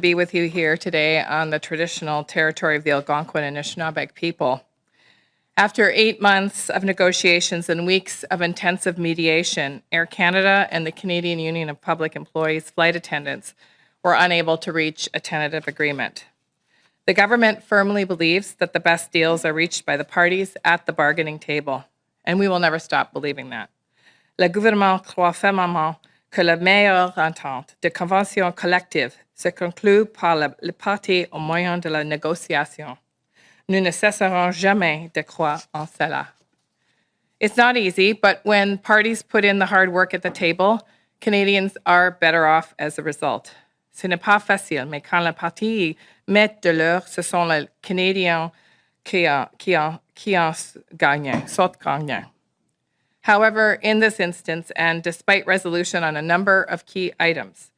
Be with you here today on the traditional territory of the Algonquin and Anishinaabe people. After 8 months of negotiations and weeks of intensive mediation, Air Canada and the Canadian Union of Public Employees flight attendants were unable to reach a tentative agreement. The government firmly believes that the best deals are reached by the parties at the bargaining table, and we will never stop believing that. Le gouvernement croit fermement que la meilleure entente de convention collective se conclut par les parties au moyen de la négociation. Nous ne cesserons jamais de croire en cela. It's not easy, but when parties put in the hard work at the table, Canadians are better off as a result. Ce n'est pas facile, mais quand les parties mettent de l'heure, ce sont les Canadiens qui en gagnent, sortent gagnants. However, in this instance, and despite resolution on a number of key items,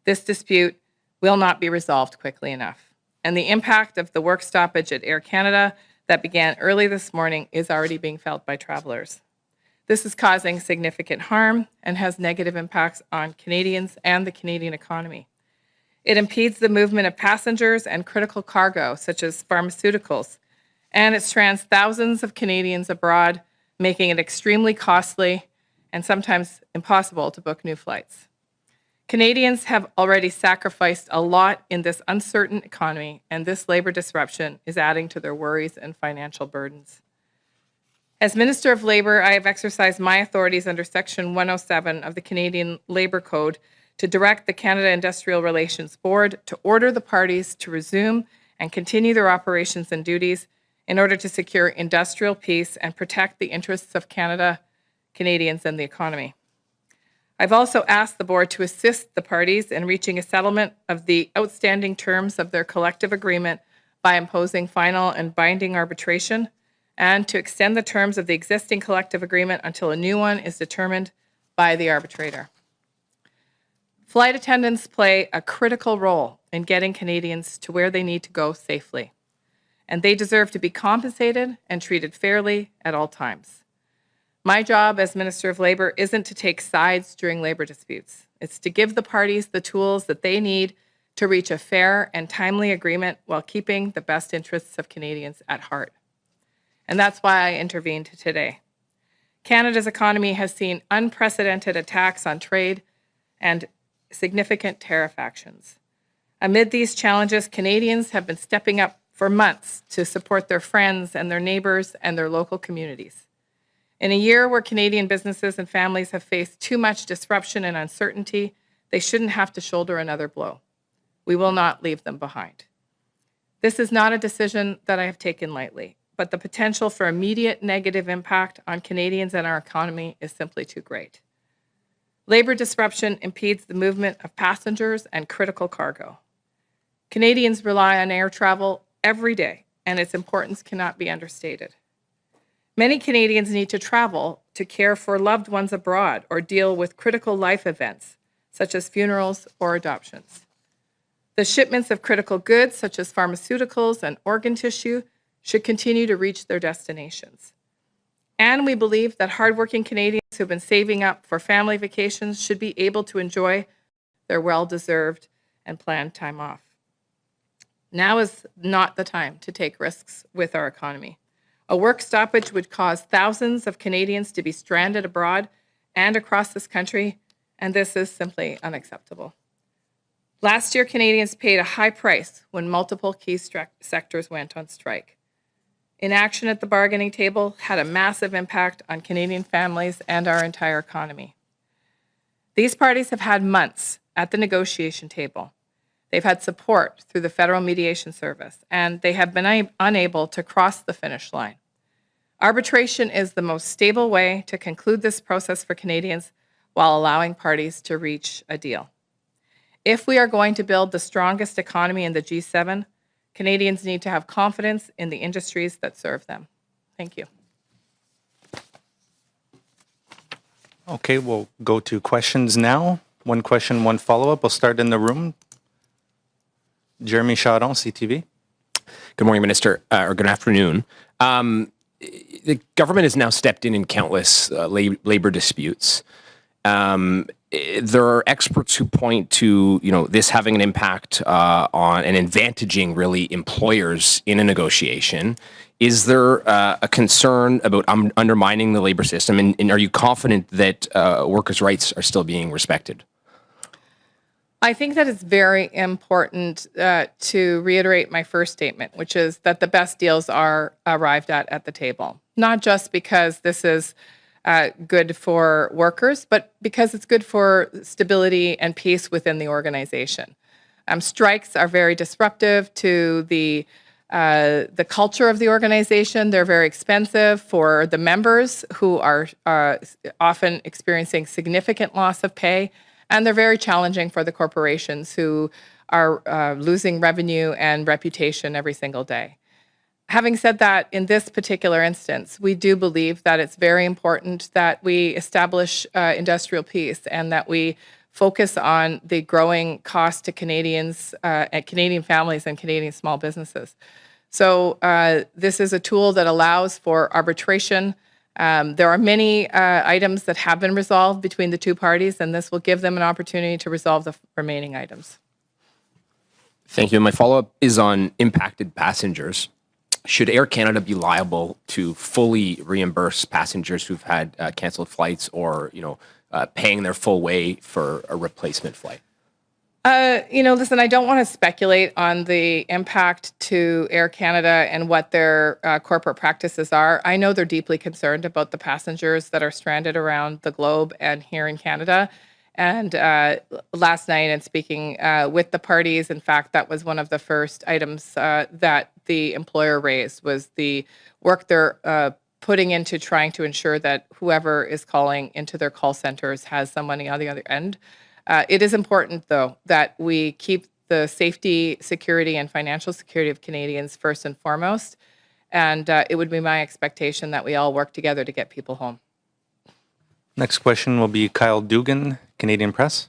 this dispute will not be resolved quickly enough. And the impact of the work stoppage at Air Canada that began early this morning is already being felt by travelers. This is causing significant harm and has negative impacts on Canadians and the Canadian economy. It impedes the movement of passengers and critical cargo, such as pharmaceuticals, and it strands thousands of Canadians abroad, making it extremely costly and sometimes impossible to book new flights. Canadians have already sacrificed a lot in this uncertain economy, and this labor disruption is adding to their worries and financial burdens. As Minister of Labour, I have exercised my authorities under Section 107 of the Canadian Labour Code to direct the Canada Industrial Relations Board to order the parties to resume and continue their operations and duties in order to secure industrial peace and protect the interests of Canada, Canadians, and the economy. I've also asked the board to assist the parties in reaching a settlement of the outstanding terms of their collective agreement by imposing final and binding arbitration, and to extend the terms of the existing collective agreement until a new one is determined by the arbitrator. Flight attendants play a critical role in getting Canadians to where they need to go safely, and they deserve to be compensated and treated fairly at all times. My job as Minister of Labour isn't to take sides during labour disputes. It's to give the parties the tools that they need to reach a fair and timely agreement while keeping the best interests of Canadians at heart. And that's why I intervened today. Canada's economy has seen unprecedented attacks on trade and significant tariff actions. Amid these challenges, Canadians have been stepping up for months to support their friends and their neighbours and their local communities. In a year where Canadian businesses and families have faced too much disruption and uncertainty, they shouldn't have to shoulder another blow. We will not leave them behind. This is not a decision that I have taken lightly, but the potential for immediate negative impact on Canadians and our economy is simply too great. Labour disruption impedes the movement of passengers and critical cargo. Canadians rely on air travel every day, and its importance cannot be understated. Many Canadians need to travel to care for loved ones abroad or deal with critical life events, such as funerals or adoptions. The shipments of critical goods, such as pharmaceuticals and organ tissue, should continue to reach their destinations. And we believe that hardworking Canadians who've been saving up for family vacations should be able to enjoy their well-deserved and planned time off. Now is not the time to take risks with our economy. A work stoppage would cause thousands of Canadians to be stranded abroad and across this country, and this is simply unacceptable. Last year, Canadians paid a high price when multiple key sectors went on strike. Inaction at the bargaining table had a massive impact on Canadian families and our entire economy. These parties have had months at the negotiation table. They've had support through the Federal Mediation Service, and they have been unable to cross the finish line. Arbitration is the most stable way to conclude this process for Canadians while allowing parties to reach a deal. If we are going to build the strongest economy in the G7, Canadians need to have confidence in the industries that serve them. Thank you. Okay, we'll go to questions now. One question, one follow-up. We'll start in the room. Jeremy Charon, CTV. Good morning, Minister, or good afternoon. The government has now stepped in countless labor disputes. there are experts who point to, this having an impact on and advantaging really employers in a negotiation. Is there a concern about undermining the labor system? And are you confident that workers' rights are still being respected? I think that it's very important to reiterate my first statement, which is that the best deals are arrived at the table, not just because this is good for workers, but because it's good for stability and peace within the organization. Strikes are very disruptive to the culture of the organization. They're very expensive for the members who are often experiencing significant loss of pay. And they're very challenging for the corporations who are losing revenue and reputation every single day. Having said that, in this particular instance, we do believe that it's very important that we establish industrial peace and that we focus on the growing cost to Canadians, Canadian families and Canadian small businesses. So this is a tool that allows for arbitration. There are many items that have been resolved between the two parties, and this will give them an opportunity to resolve the remaining items. Thank you. My follow-up is on impacted passengers. Should Air Canada be liable to fully reimburse passengers who've had canceled flights or, paying their full way for a replacement flight? Listen, I don't want to speculate on the impact to Air Canada and what their corporate practices are. I know they're deeply concerned about the passengers that are stranded around the globe and here in Canada. And last night, and speaking with the parties, in fact, that was one of the first items that the employer raised, was the work they're putting into trying to ensure that whoever is calling into their call centers has somebody on the other end. It is important, though, that we keep the safety, security, and financial security of Canadians first and foremost. And it would be my expectation that we all work together to get people home. Next question will be Kyle Dugan, Canadian Press.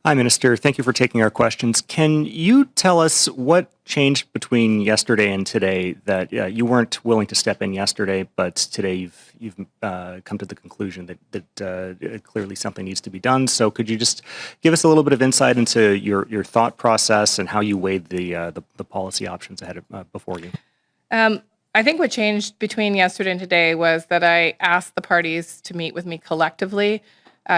Hi, Minister. Thank you for taking our questions. Can you tell us what changed between yesterday and today that you weren't willing to step in yesterday, but today you've come to the conclusion that clearly something needs to be done? So could you just give us a little bit of insight into your thought process and how you weighed the policy options ahead of, before you? I think what changed between yesterday and today was that I asked the parties to meet with me collectively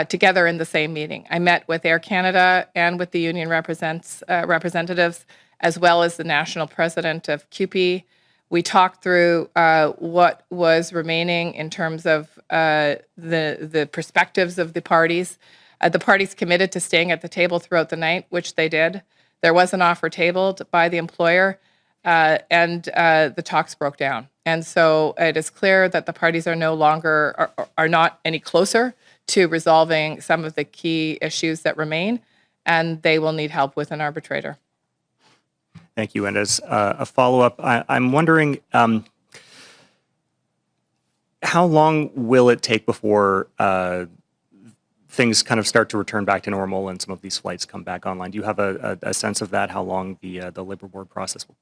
together in the same meeting. I met with Air Canada and with the union representatives, as well as the national president of CUPE. We talked through what was remaining in terms of the perspectives of the parties. The parties committed to staying at the table throughout the night, which they did. There was an offer tabled by the employer, and the talks broke down. And so it is clear that the parties are no longer, are not any closer to resolving some of the key issues that remain, and they will need help with an arbitrator. Thank you. And as a follow-up, I'm wondering, how long will it take before things kind of start to return back to normal and some of these flights come back online? Do you have a sense of that, how long the Labour Board process will?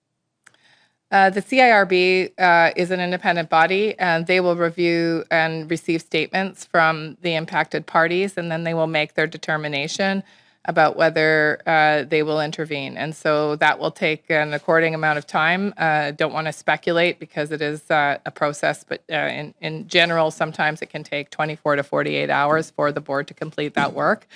The CIRB is an independent body, and they will review and receive statements from the impacted parties, and then they will make their determination about whether they will intervene. And so that will take an according amount of time. Don't want to speculate because it is a process, but in general, sometimes it can take 24 to 48 hours for the board to complete that work.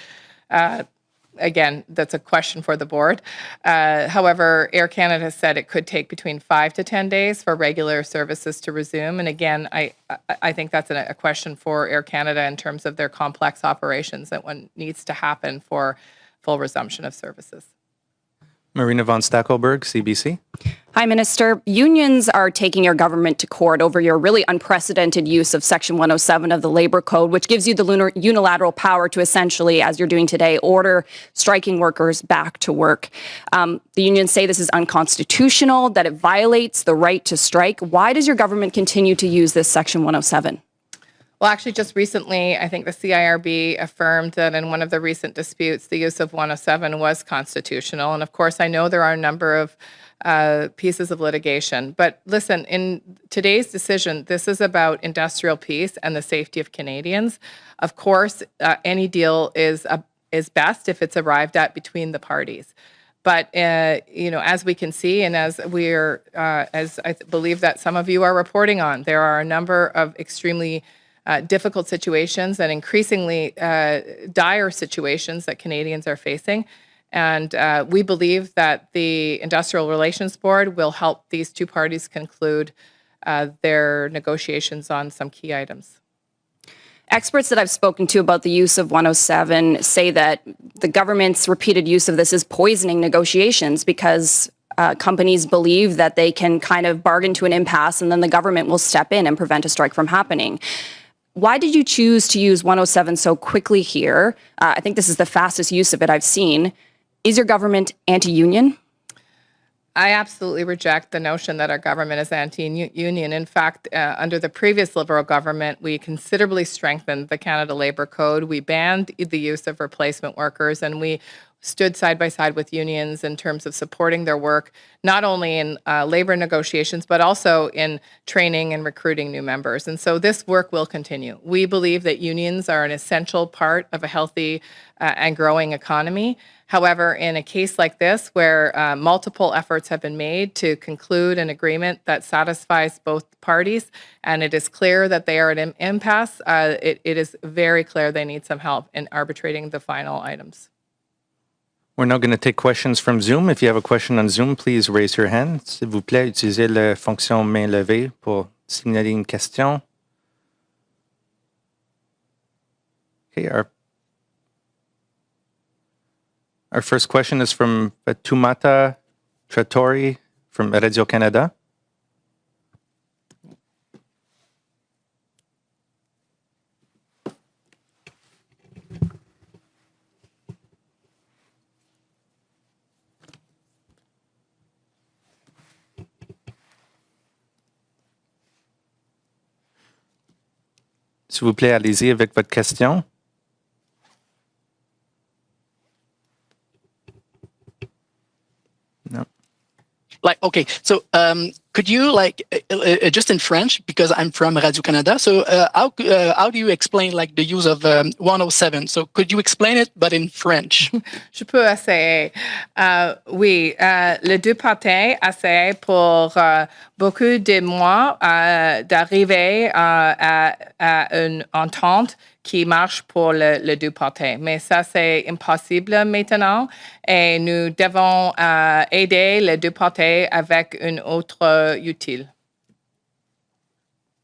Again, that's a question for the board. However, Air Canada has said it could take between 5 to 10 days for regular services to resume. And again, I think that's a question for Air Canada in terms of their complex operations and what needs to happen for full resumption of services. Marina von Stackelberg, CBC. Hi, Minister. Unions are taking your government to court over your really unprecedented use of Section 107 of the Labour Code, which gives you the unilateral power to essentially, as you're doing today, order striking workers back to work. The unions say this is unconstitutional, that it violates the right to strike. Why does your government continue to use this Section 107? Well, actually, just recently, I think the CIRB affirmed that in one of the recent disputes, the use of 107 was constitutional. And of course, I know there are a number of pieces of litigation. But listen, in today's decision, this is about industrial peace and the safety of Canadians. Of course, any deal is is best if it's arrived at between the parties. But, as we can see, and as as I believe that some of you are reporting on, there are a number of extremely difficult situations and increasingly dire situations that Canadians are facing. And we believe that the Industrial Relations Board will help these two parties conclude their negotiations on some key items. Experts that I've spoken to about the use of 107 say that the government's repeated use of this is poisoning negotiations because companies believe that they can kind of bargain to an impasse and then the government will step in and prevent a strike from happening. Why did you choose to use 107 so quickly here? I think this is the fastest use of it I've seen. Is your government anti-union? I absolutely reject the notion that our government is anti-union. In fact, under the previous Liberal government, we considerably strengthened the Canada Labour Code. We banned the use of replacement workers, and we stood side by side with unions in terms of supporting their work, not only in labour negotiations, but also in training and recruiting new members. And so this work will continue. We believe that unions are an essential part of a healthy and growing economy. However, in a case like this, where multiple efforts have been made to conclude an agreement that satisfies both parties, and it is clear that they are at an impasse, it is very clear they need some help in arbitrating the final items. We're now going to take questions from Zoom. If you have a question on Zoom, please raise your hand. S'il vous plaît, utilisez la fonction main levée pour signaler une question. Okay, our first question is from Tumata Trattori from Radio-Canada. S'il vous plaît, allez-y avec votre question. No. Okay, so could you just in French, because I'm from Radio-Canada, so how do you explain the use of 107? So could you explain it, but in French? Je peux essayer. Oui, les deux parties essaient pour beaucoup de mois d'arriver à une entente qui marche pour les deux parties. Mais ça, c'est impossible maintenant et nous devons aider les deux parties avec une autre utile.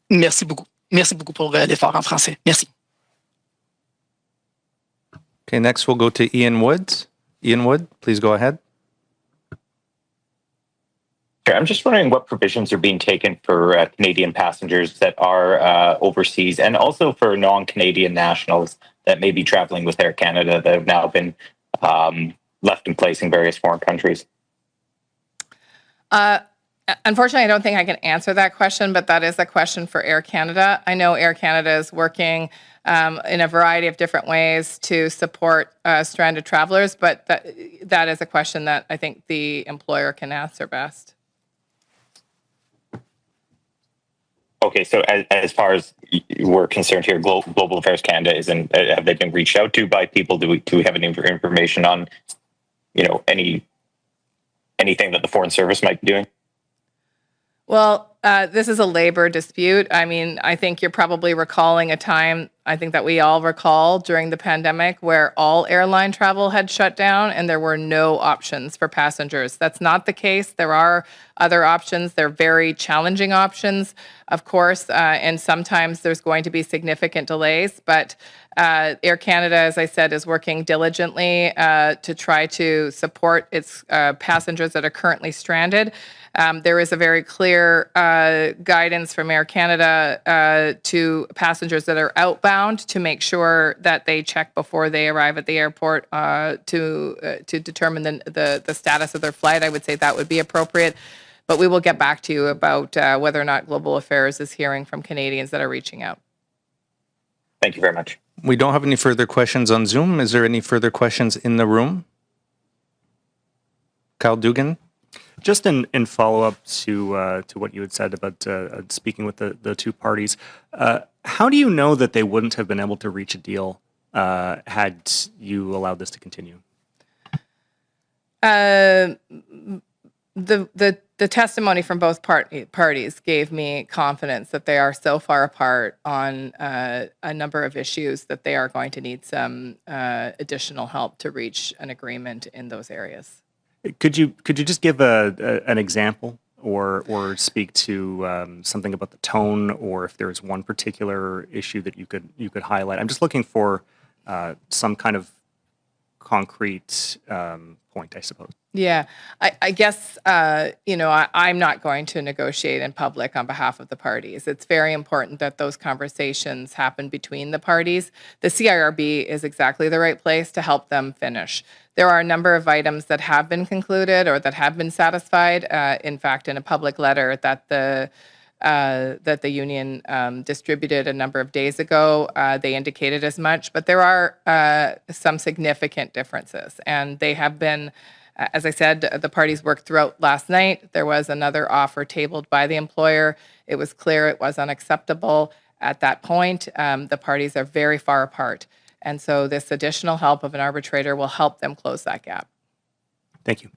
Merci beaucoup. Merci beaucoup pour l'effort en français. Merci. Okay, next we'll go to Ian Woods. Ian Wood, please go ahead. I'm just wondering what provisions are being taken for Canadian passengers that are overseas, and also for non-Canadian nationals that may be traveling with Air Canada that have now been left in place in various foreign countries. Unfortunately, I don't think I can answer that question, but that is a question for Air Canada. I know Air Canada is working in a variety of different ways to support stranded travelers, but that is a question that I think the employer can answer best. Okay, so as far as we're concerned here, Global Affairs Canada have they been reached out to by people? Do we have any information on, anything that the Foreign Service might be doing? Well, this is a labor dispute. I mean, I think you're probably recalling a time, I think that we all recall during the pandemic, where all airline travel had shut down and there were no options for passengers. That's not the case. There are other options. They're very challenging options, of course, and sometimes there's going to be significant delays. But Air Canada, as I said, is working diligently to try to support its passengers that are currently stranded. There is a very clear guidance from Air Canada to passengers that are outbound to make sure that they check before they arrive at the airport to determine the status of their flight. I would say that would be appropriate. But we will get back to you about whether or not Global Affairs is hearing from Canadians that are reaching out. Thank you very much. We don't have any further questions on Zoom. Is there any further questions in the room? Kyle Dugan? Just in follow-up to what you had said about speaking with the two parties, how do you know that they wouldn't have been able to reach a deal had you allowed this to continue? The testimony from both parties gave me confidence that they are so far apart on a number of issues that they are going to need some additional help to reach an agreement in those areas. Could you just give an example or speak to something about the tone, or if there's one particular issue that you could highlight? I'm just looking for some kind of concrete point, I suppose. Yeah, I guess, I'm not going to negotiate in public on behalf of the parties. It's very important that those conversations happen between the parties. The CIRB is exactly the right place to help them finish. There are a number of items that have been concluded or that have been satisfied. In fact, in a public letter that the union distributed a number of days ago, they indicated as much. But there are some significant differences, and they have been. As I said, the parties worked throughout last night. There was another offer tabled by the employer. It was clear it was unacceptable at that point. The parties are very far apart. And so this additional help of an arbitrator will help them close that gap. Thank you.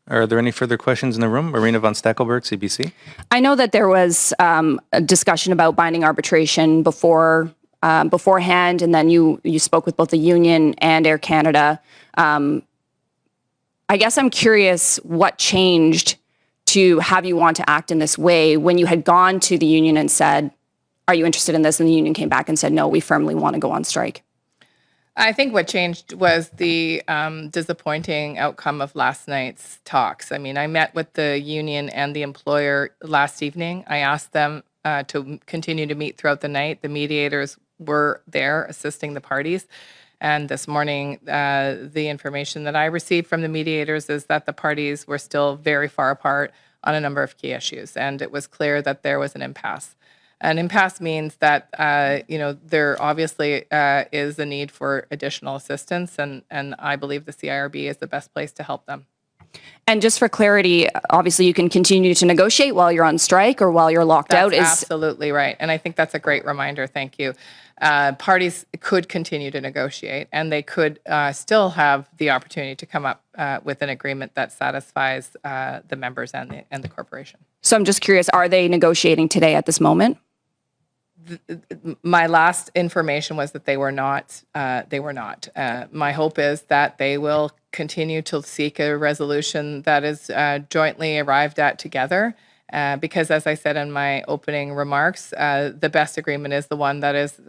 Are there any further questions in the room? Marina von Stackelberg, CBC. I know that there was a discussion about binding arbitration beforehand, and then you spoke with both the union and Air Canada. I guess I'm curious what changed to have you want to act in this way when you had gone to the union and said, are you interested in this? And the union came back and said, no, we firmly want to go on strike. I think what changed was the disappointing outcome of last night's talks. I mean, I met with the union and the employer last evening. I asked them to continue to meet throughout the night. The mediators were there assisting the parties. And this morning, the information that I received from the mediators is that the parties were still very far apart on a number of key issues. And it was clear that there was an impasse. An impasse means that, there obviously is a need for additional assistance. And I believe the CIRB is the best place to help them. And just for clarity, obviously you can continue to negotiate while you're on strike or while you're locked out. That's absolutely right. And I think that's a great reminder. Thank you. Parties could continue to negotiate, and they could still have the opportunity to come up with an agreement that satisfies the members and the corporation. So I'm just curious, are they negotiating today at this moment? My last information was that they were not. My hope is that they will continue to seek a resolution that is jointly arrived at together. Because, as I said in my opening remarks, the best agreement is the one that is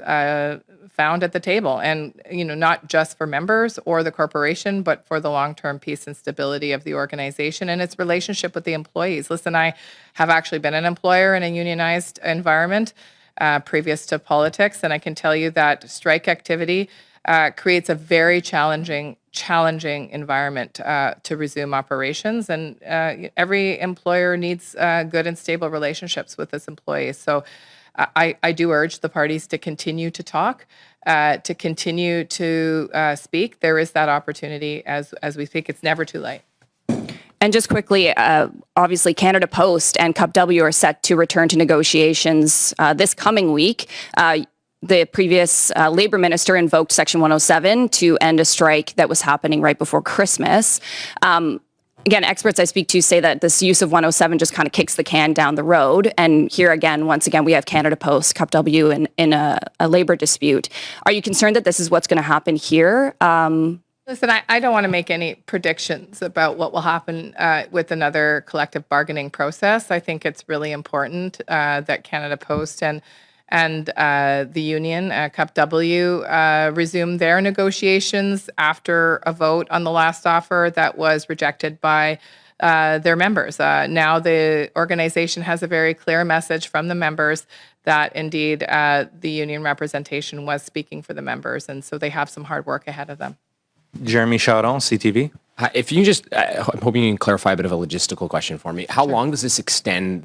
found at the table, and not just for members or the corporation, but for the long-term peace and stability of the organization and its relationship with the employees. Listen, I have actually been an employer in a unionized environment previous to politics, and I can tell you that strike activity creates a very challenging environment to resume operations, and every employer needs good and stable relationships with its employees. So I do urge the parties to continue to talk, to continue to speak. There is that opportunity as we speak. It's never too late. And just quickly, obviously Canada Post and CUPE are set to return to negotiations this coming week. The previous Labour Minister invoked Section 107 to end a strike that was happening right before Christmas. Again, experts I speak to say that this use of 107 just kind of kicks the can down the road. And here again, once again, we have Canada Post, CUPE in a labour dispute. Are you concerned that this is what's going to happen here? Listen, I don't want to make any predictions about what will happen with another collective bargaining process. I think it's really important that Canada Post and the union, CUPE, resume their negotiations after a vote on the last offer that was rejected by their members. Now the organization has a very clear message from the members that indeed the union representation was speaking for the members, and so they have some hard work ahead of them. Jeremy Charon, CTV. If you just, I'm hoping you can clarify a bit of a logistical question for me. How long does this extend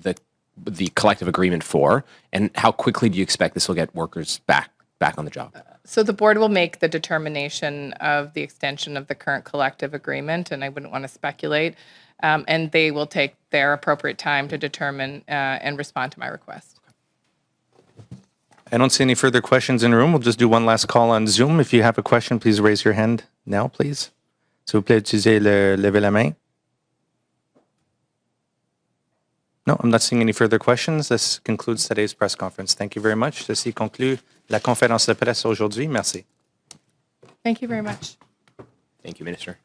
the collective agreement for, and how quickly do you expect this will get workers back on the job? So the board will make the determination of the extension of the current collective agreement, and I wouldn't want to speculate. And they will take their appropriate time to determine and respond to my request. I don't see any further questions in the room. We'll just do one last call on Zoom. If you have a question, please raise your hand now, please. S'il vous plaît, utilisez le lever la main. No, I'm not seeing any further questions. This concludes today's press conference. Thank you very much. Ceci conclut la conférence de presse aujourd'hui. Merci. Thank you very much. Thank you, Minister.